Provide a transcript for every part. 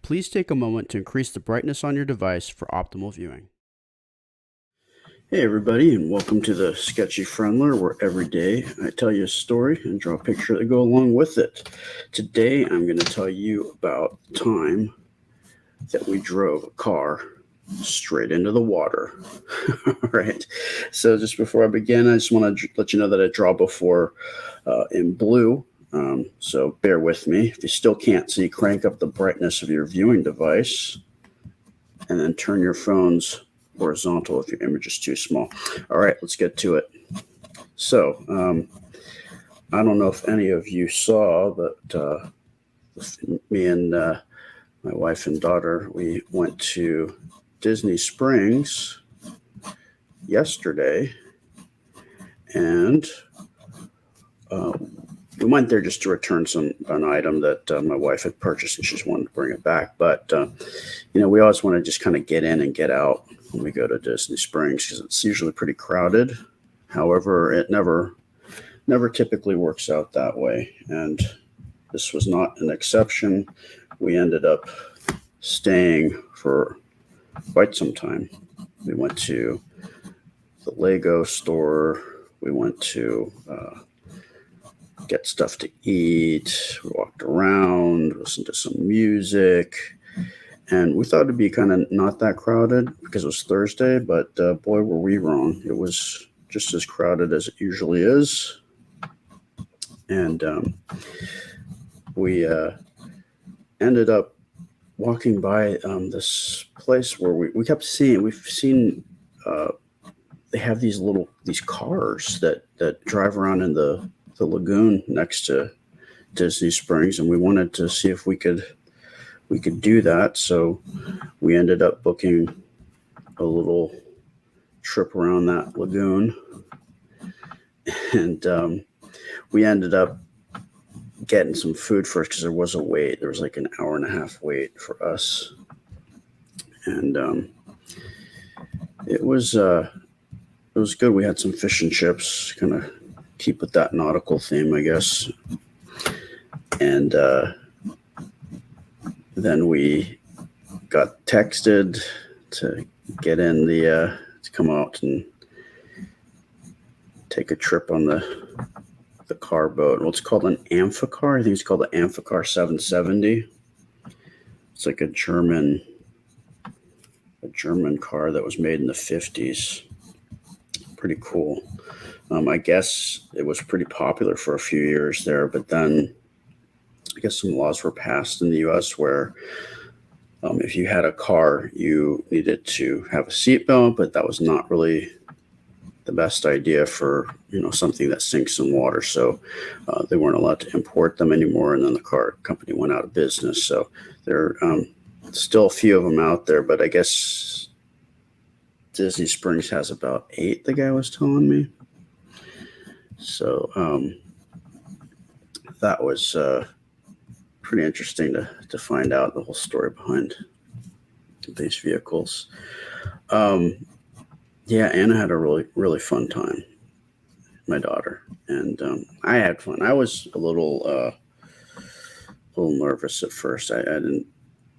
Please take a moment to increase the brightness on your device for optimal viewing. Hey everybody, and welcome to the Sketchy Friendler, where every day I tell you a story and draw a picture to go along with it. Today I'm going to tell you about the time that we drove a car straight into the water. All right, so just before I begin, I just want to let you know that I draw before in blue. So bear with me. If you still can't see, crank up the brightness of your viewing device and then turn your phone's horizontal if your image is too small. All right, let's get to it. So I don't know if any of you saw, but me and my wife and daughter, we went to Disney Springs yesterday, and we went there just to return an item that my wife had purchased, and she just wanted to bring it back. But we always want to just kind of get in and get out when we go to Disney Springs, because it's usually pretty crowded. However, it never typically works out that way, and this was not an exception. We ended up staying for quite some time. We went to the Lego store. We went to get stuff to eat. We walked around, listened to some music. And we thought it'd be kind of not that crowded because it was Thursday, but boy, were we wrong. It was just as crowded as it usually is. And we ended up walking by this place where we've seen they have these cars that drive around in the lagoon next to Disney Springs, and we wanted to see if we could do that. So we ended up booking a little trip around that lagoon, and we ended up getting some food first because there was a wait. There was like an hour and a half wait for us, and it was good. We had some fish and chips, kind of keep with that nautical theme, I guess, and then we got texted to get in to come out and take a trip on the car boat. Well, it's called an Amphicar. I think it's called the Amphicar 770. It's like a German car that was made in the 50s. Pretty cool. I guess it was pretty popular for a few years there, but then I guess some laws were passed in the U.S. where if you had a car, you needed to have a seatbelt, but that was not really the best idea for something that sinks in water. So they weren't allowed to import them anymore, and then the car company went out of business. So there are still a few of them out there, but I guess Disney Springs has about 8, the guy was telling me. So that was pretty interesting to find out the whole story behind these vehicles. Yeah, Anna had a really, really fun time, my daughter, and I had fun. I was a little nervous at first. I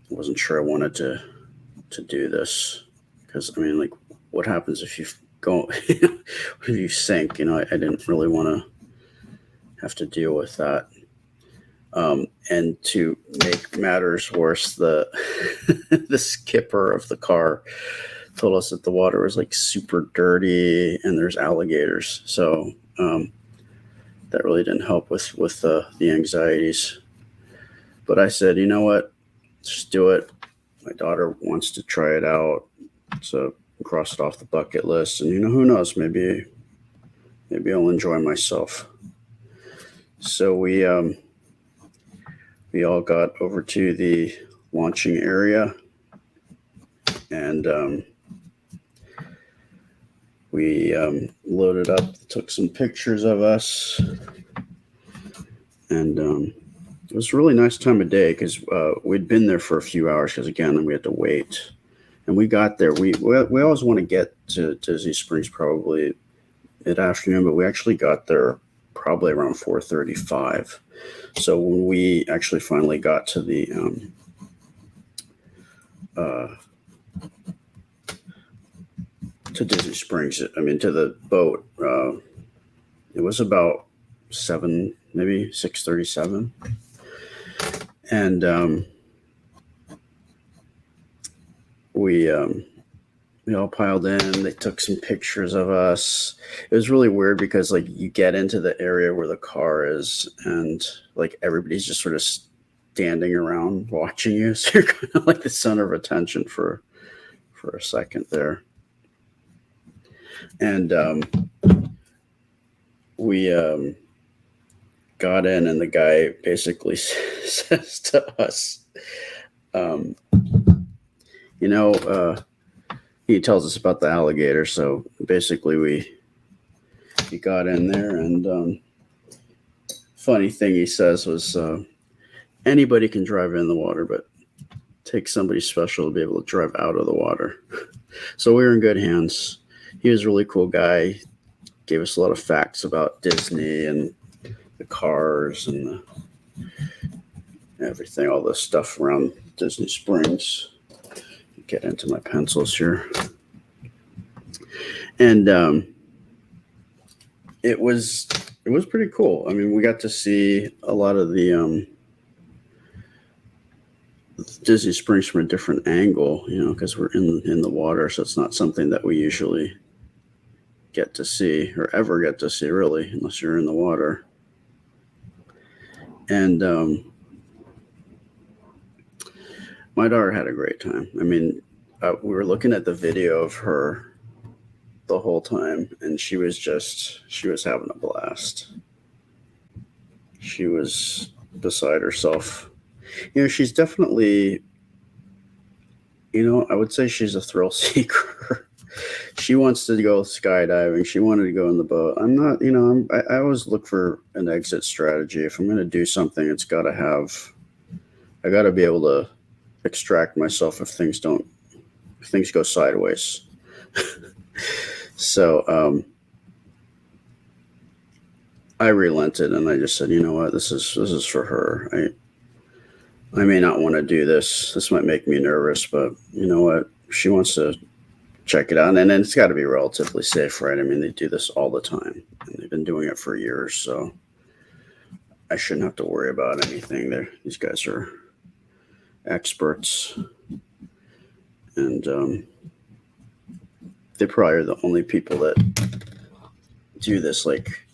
wasn't sure I wanted to do this, because what happens if you go if you sink? I didn't really want to have to deal with that. And to make matters worse, the skipper of the car told us that the water was like super dirty and there's alligators. So that really didn't help with the anxieties. But I said, you know what, just do it. My daughter wants to try it out, so cross it off the bucket list. And who knows, maybe I'll enjoy myself. So we all got over to the launching area, and we loaded up, took some pictures of us, and it was a really nice time of day because we'd been there for a few hours because, again, we had to wait. And we got there. We always want to get to Disney Springs probably mid-afternoon, but we actually got there probably around 4:35. So when we actually finally got to the to Disney Springs. I mean, to the boat. It was about 7, maybe 6:37, and we all piled in. They took some pictures of us. It was really weird because like you get into the area where the car is, and like everybody's just sort of standing around watching you. So you're kind of like the center of attention for a second there. And we got in, and the guy basically says to us, he tells us about the alligator. So basically, we got in there, and funny thing he says was, anybody can drive in the water, but take somebody special to be able to drive out of the water. So we were in good hands. He was a really cool guy. Gave us a lot of facts about Disney and the cars and everything, all the stuff around Disney Springs. Get into my pencils here. And it was pretty cool. I mean, we got to see a lot of the Disney Springs from a different angle, because we're in the water, so it's not something that we usually get to see or ever get to see, really, unless you're in the water. And my daughter had a great time. I mean, we were looking at the video of her the whole time, and she was having a blast. She was beside herself. She's definitely, I would say she's a thrill seeker. She wants to go skydiving. She wanted to go in the boat. I'm not, I always look for an exit strategy. If I'm going to do something, I got to be able to extract myself if things go sideways. So, I relented, and I just said, you know what, this is for her. I may not want to do this. This might make me nervous, but you know what? She wants to check it out, and then it's got to be relatively safe, right? I mean, they do this all the time, and they've been doing it for years, so I shouldn't have to worry about anything. These guys are experts, and they probably are the only people that do this like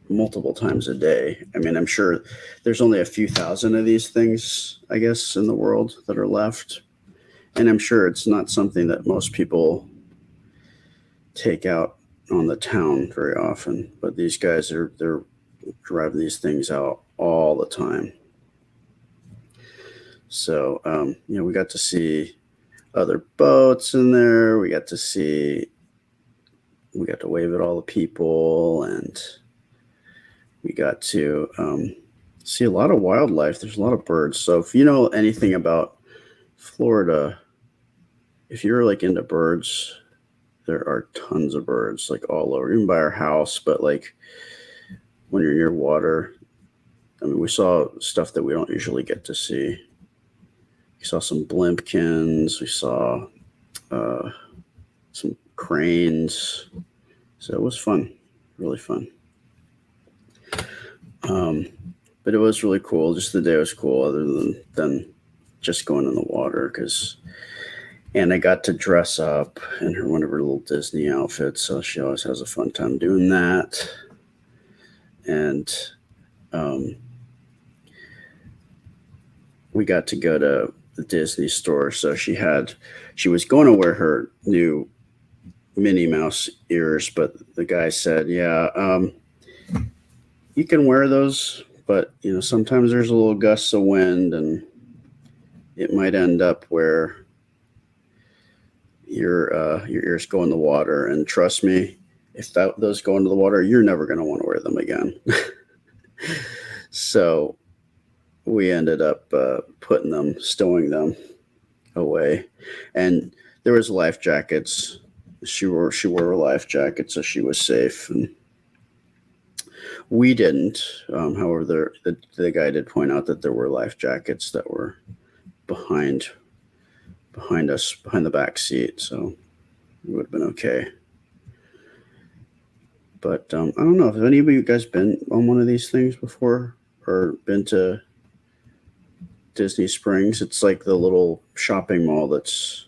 multiple times a day. I mean, I'm sure there's only a few thousand of these things, I guess, in the world that are left. And I'm sure it's not something that most people take out on the town very often. But these guys they're driving these things out all the time. So, we got to see other boats in there. We got to wave at all the people, and we got to see a lot of wildlife. There's a lot of birds. So if you know anything about Florida, if you're like into birds, there are tons of birds like all over, even by our house. But like when you're near water, I mean, we saw stuff that we don't usually get to see. We saw some blimpkins. We saw some cranes. So it was fun, really fun. But it was really cool. Just the day was cool, other than just going in the water, and I got to dress up in one of her little Disney outfits. So she always has a fun time doing that. And we got to go to the Disney store. So she was going to wear her new Minnie Mouse ears, but the guy said, yeah, you can wear those, but sometimes there's a little gust of wind, and it might end up where your ears go in the water. And trust me, if those go into the water, you're never going to want to wear them again. So we ended up stowing them away, and there was life jackets. She wore a life jacket, so she was safe, and we didn't. However, the guy did point out that there were life jackets that were behind behind us, behind the back seat, so it would have been okay. But I don't know. Have any of you guys been on one of these things before or been to Disney Springs? It's like the little shopping mall that's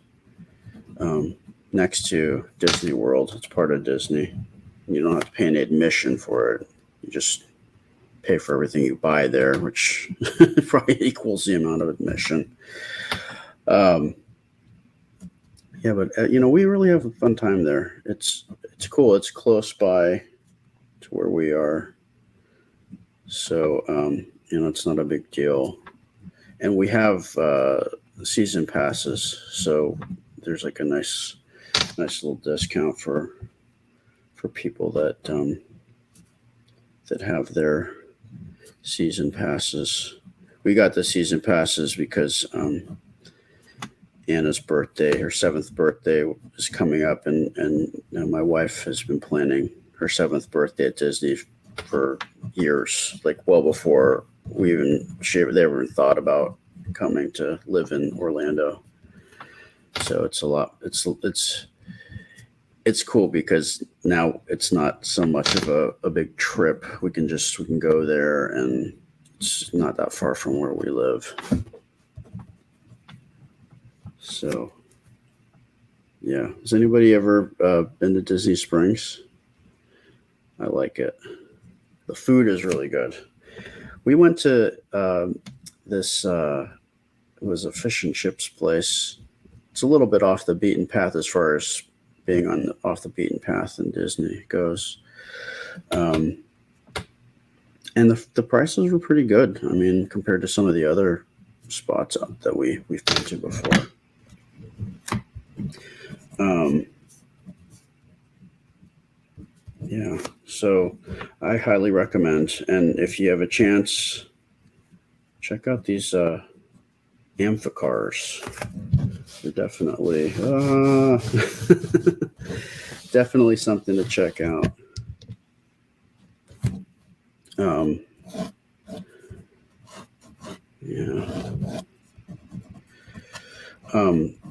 next to Disney World. It's part of Disney. You don't have to pay any admission for it. You just pay for everything you buy there, which probably equals the amount of admission. Yeah, but we really have a fun time there. It's cool. It's close by to where we are, so it's not a big deal. And we have season passes, so there's like a nice little discount for people that have their season passes. We got the season passes because Anna's birthday, her 7th birthday, is coming up, and my wife has been planning her 7th birthday at Disney for years, like well before they ever thought about coming to live in Orlando. So it's a lot. It's cool because now it's not so much of a big trip. We can go there, and it's not that far from where we live. So, yeah. Has anybody ever been to Disney Springs? I like it. The food is really good. We went to this, it was a fish and chips place. It's a little bit off the beaten path as far as being off the beaten path in Disney goes. And the prices were pretty good. I mean, compared to some of the other spots that we've been to before. Yeah, so I highly recommend. And if you have a chance, check out these amphicars. They're definitely definitely something to check out.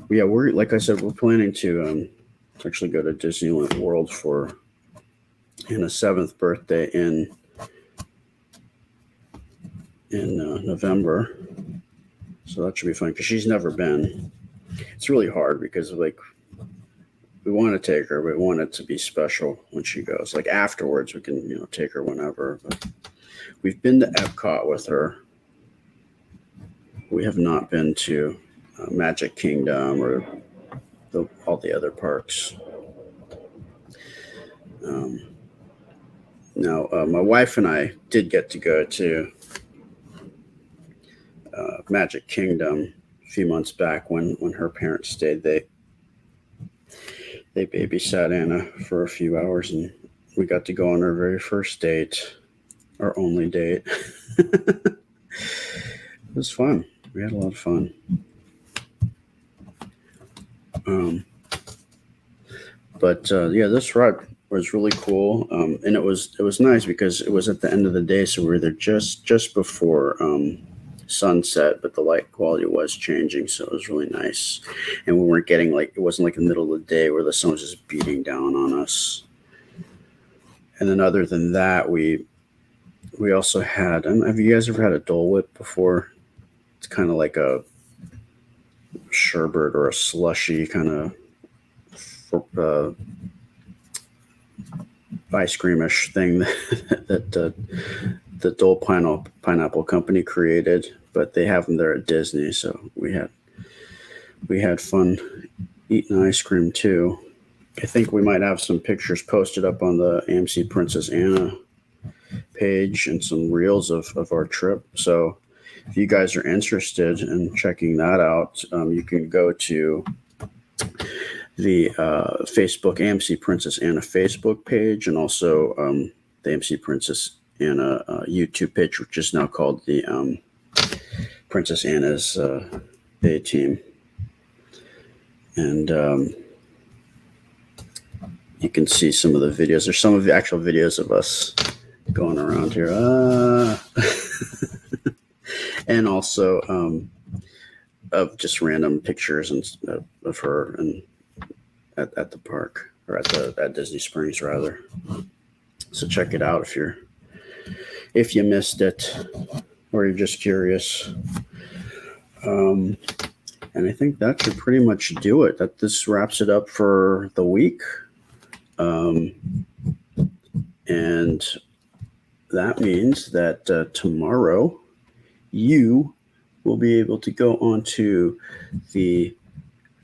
We're, like I said, we're planning to actually go to Disneyland World for Anna's 7th birthday in November. So that should be fun because she's never been. It's really hard because we want to take her. We want it to be special when she goes. Like afterwards, we can take her whenever. But we've been to Epcot with her. We have not been to Magic Kingdom or all the other parks. Now, my wife and I did get to go to Magic Kingdom a few months back when her parents stayed. They babysat Anna for a few hours, and we got to go on our very first date, our only date. It was fun. We had a lot of fun. This ride was really cool, and it was nice because it was at the end of the day, so we were there just before sunset, but the light quality was changing, so it was really nice. And we weren't getting it wasn't like the middle of the day where the sun was just beating down on us. And then other than that, we also had, have you guys ever had a Dole Whip before? It's kind of like a sherbet or a slushy kind of ice creamish thing that the Dole Pineapple Company created, but they have them there at Disney. So we had fun eating ice cream too. I think we might have some pictures posted up on the AMC Princess Anna page and some reels of our trip. So if you guys are interested in checking that out, you can go to the Facebook AMC Princess Anna Facebook page, and also the AMC Princess Anna YouTube page, which is now called the Princess Anna's Bay Team. And you can see some of the videos. There's some of the actual videos of us going around here. And also of just random pictures and of her and at the park, or at Disney Springs rather. So check it out if you missed it or you're just curious. And I think that should pretty much do it. That this wraps it up for the week. And that means that tomorrow you will be able to go onto the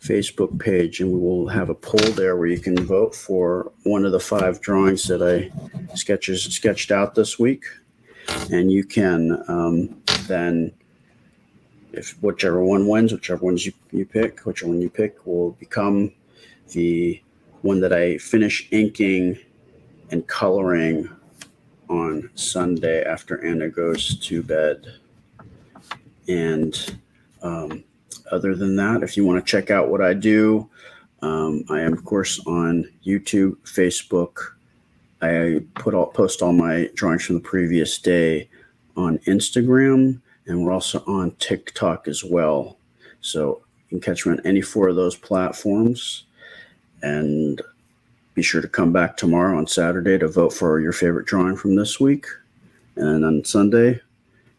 Facebook page, and we will have a poll there where you can vote for one of the 5 drawings that I sketched out this week. And you can then, if whichever one wins, whichever one you pick will become the one that I finish inking and coloring on Sunday after Anna goes to bed. And other than that, if you want to check out what I do, I am, of course, on YouTube, Facebook. I post all my drawings from the previous day on Instagram, and we're also on TikTok as well. So you can catch me on any 4 of those platforms. And be sure to come back tomorrow on Saturday to vote for your favorite drawing from this week. And on Sunday,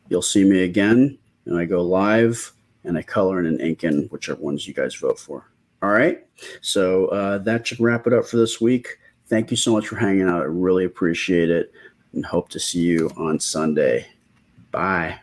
you'll see me again, and I go live and I color and ink in whichever ones you guys vote for. All right. So that should wrap it up for this week. Thank you so much for hanging out. I really appreciate it, and hope to see you on Sunday. Bye.